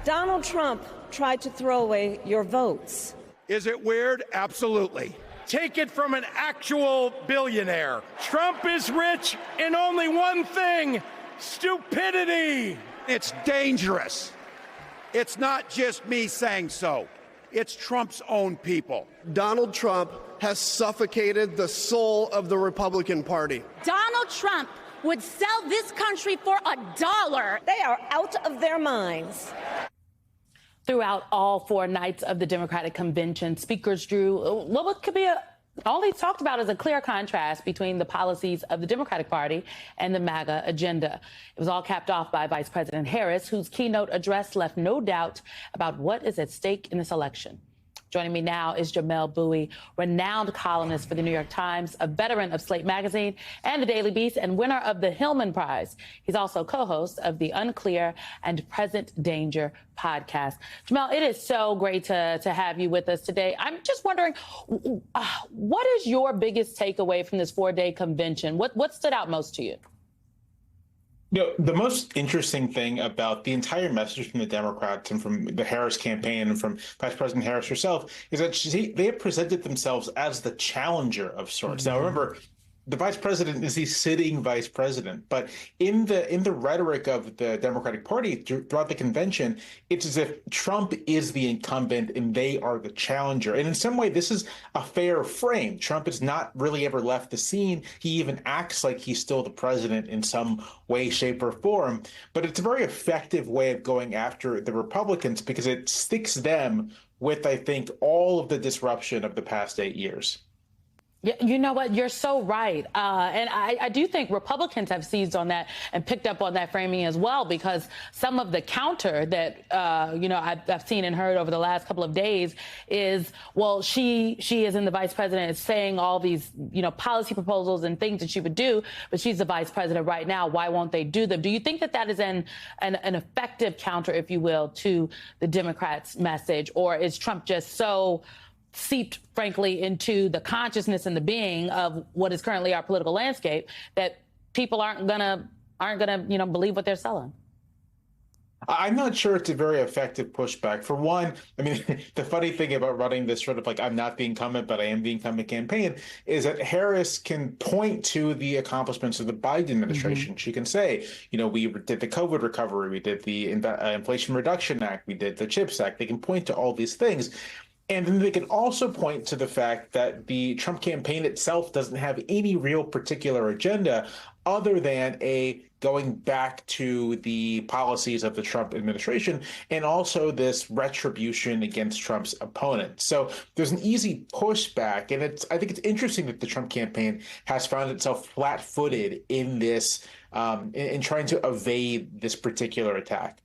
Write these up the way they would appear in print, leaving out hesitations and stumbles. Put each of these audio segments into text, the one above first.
Donald Trump tried to throw away your votes. Is it weird? Absolutely. Take it from an actual billionaire. Trump is rich in only one thing: stupidity. It's dangerous. It's not just me saying so. It's Trump's own people. Donald Trump has suffocated the soul of the Republican Party. Donald Trump would sell this country for $1. They are out of their minds. Throughout all 4 nights of the Democratic convention, speakers drew what could be all they talked about is a clear contrast between the policies of the Democratic Party and the MAGA agenda. It was all capped off by Vice President Harris, whose keynote address left no doubt about what is at stake in this election. Joining me now is Jamelle Bouie, renowned columnist for the New York Times, a veteran of Slate Magazine and the Daily Beast, and winner of the Hillman Prize. He's also co-host of the Unclear and Present Danger podcast. Jamelle, it is so great to have you with us today. I'm just wondering, what is your biggest takeaway from this 4-day convention? What stood out most to you? The most interesting thing about the entire message from the Democrats and from the Harris campaign and from Vice President Harris herself is that they have presented themselves as the challenger of sorts. Now, remember, the vice president is the sitting vice president, but in the rhetoric of the Democratic Party throughout the convention, it's as if Trump is the incumbent and they are the challenger. And in some way, this is a fair frame. Trump has not really ever left the scene. He even acts like he's still the president in some way, shape, or form. But it's a very effective way of going after the Republicans because it sticks them with, I think, all of the disruption of the past 8 years. Yeah, you know what? You're so right. And I do think Republicans have seized on that and picked up on that framing as well, because some of the counter that, I've seen and heard over the last couple of days is, well, she is in the vice president is saying all these, policy proposals and things that she would do, but she's the vice president right now. Why won't they do them? Do you think that is an effective counter, if you will, to the Democrats' message? Or is Trump just so seeped, frankly, into the consciousness and the being of what is currently our political landscape that people aren't gonna believe what they're selling? I'm not sure it's a very effective pushback. For one, I mean, the funny thing about running this sort of like I'm not the incumbent, but I am the incumbent campaign is that Harris can point to the accomplishments of the Biden administration. Mm-hmm. She can say, we did the COVID recovery, we did the Inflation Reduction Act, we did the CHIPS Act. They can point to all these things. And then they can also point to the fact that the Trump campaign itself doesn't have any real particular agenda other than going back to the policies of the Trump administration and also this retribution against Trump's opponents. So there's an easy pushback. And I think it's interesting that the Trump campaign has found itself flat-footed in this, in trying to evade this particular attack.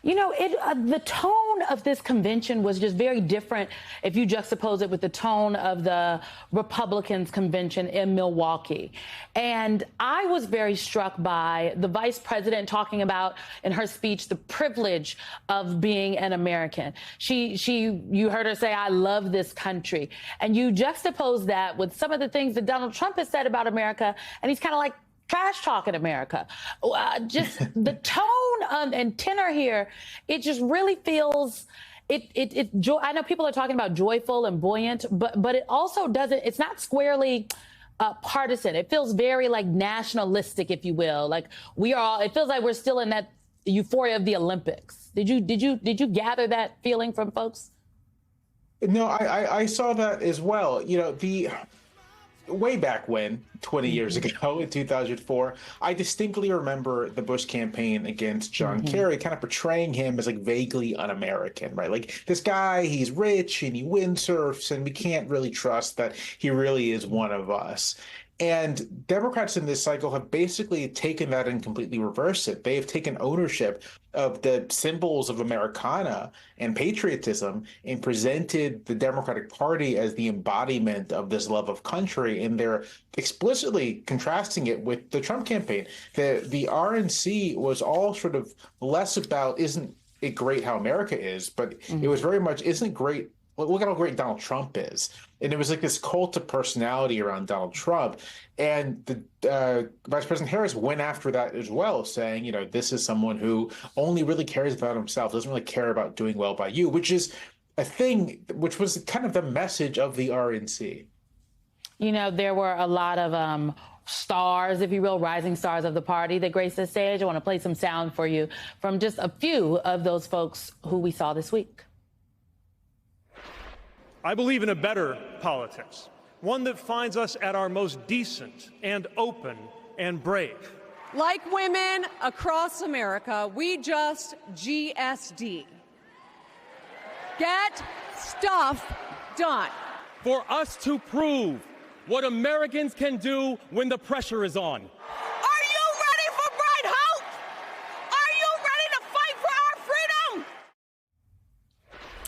The tone of this convention was just very different if you juxtapose it with the tone of the Republicans' convention in Milwaukee. And I was very struck by the vice president talking about, in her speech, the privilege of being an American. You heard her say, "I love this country." And you juxtapose that with some of the things that Donald Trump has said about America, and he's kind of like trash talking America. Just the tone and tenor here, it just really feels I know people are talking about joyful and buoyant, but it also doesn't. It's not squarely partisan. It feels very like nationalistic, if you will. Like it feels like we're still in that euphoria of the Olympics. Did you gather that feeling from folks? No, I saw that as well. Way back when, 20 years ago, in 2004, I distinctly remember the Bush campaign against John Kerry kind of portraying him as like vaguely un-American, right? Like this guy, he's rich and he windsurfs and we can't really trust that he really is one of us. And Democrats in this cycle have basically taken that and completely reversed it. They have taken ownership of the symbols of Americana and patriotism and presented the Democratic Party as the embodiment of this love of country. And they're explicitly contrasting it with the Trump campaign. The RNC was all sort of less about, isn't it great how America is, but it was very much, isn't it great look at how great Donald Trump is. And it was like this cult of personality around Donald Trump. And the Vice President Harris went after that as well, saying, you know, this is someone who only really cares about himself, doesn't really care about doing well by you, which is a thing which was kind of the message of the RNC. You know, there were a lot of stars, if you will, rising stars of the party that graced the stage. I want to play some sound for you from just a few of those folks who we saw this week. I believe in a better politics, one that finds us at our most decent and open and brave. Like women across America, we just GSD. Get stuff done. For us to prove what Americans can do when the pressure is on. Are you ready for bright hope? Are you ready to fight for our freedom?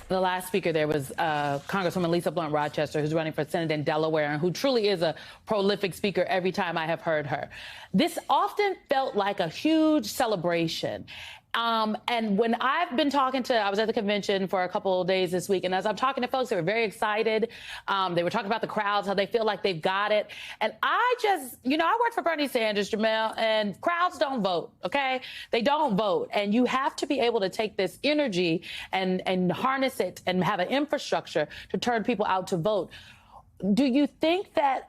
The last speaker there was Congresswoman Lisa Blunt Rochester, who's running for Senate in Delaware and who truly is a prolific speaker every time I have heard her. This often felt like a huge celebration. And when I've been talking to, I was at the convention for a couple of days this week, and as I'm talking to folks, they were very excited. They were talking about the crowds, how they feel like they've got it. And I just, you know, I worked for Bernie Sanders, Jamel, and crowds don't vote, okay? They don't vote. And you have to be able to take this energy and harness it and have an infrastructure to turn people out to vote. Do you think that,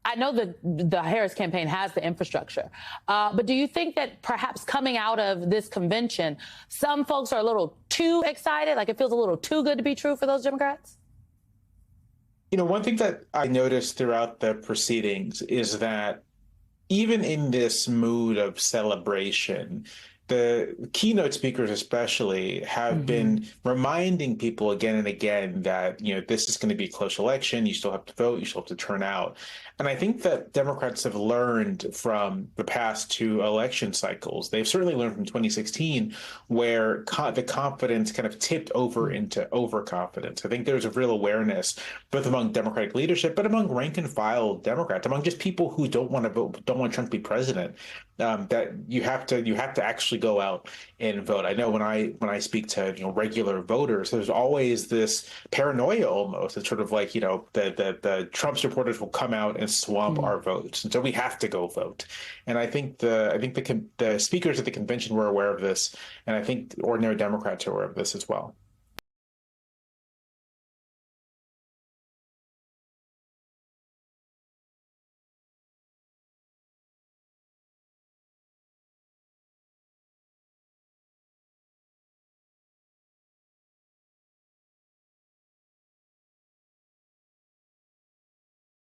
I know the Harris campaign has the infrastructure, but do you think that perhaps coming out of this convention, some folks are a little too excited, like it feels a little too good to be true for those Democrats? You know, one thing that I noticed throughout the proceedings is that even in this mood of celebration, the keynote speakers especially have been reminding people again and again that, you know, this is going to be a close election. You still have to vote. You still have to turn out. And I think that Democrats have learned from the past two election cycles. They've certainly learned from 2016, where the confidence kind of tipped over into overconfidence. I think there's a real awareness, both among Democratic leadership, but among rank and file Democrats, among just people who don't want to vote, don't want Trump to be president, that you have to actually go out and vote. I know when I speak to, you know, regular voters, there's always this paranoia almost. It's sort of like, you know, the Trump supporters will come out and swamp our votes, and so we have to go vote. And I think the speakers at the convention were aware of this, and I think ordinary Democrats are aware of this as well.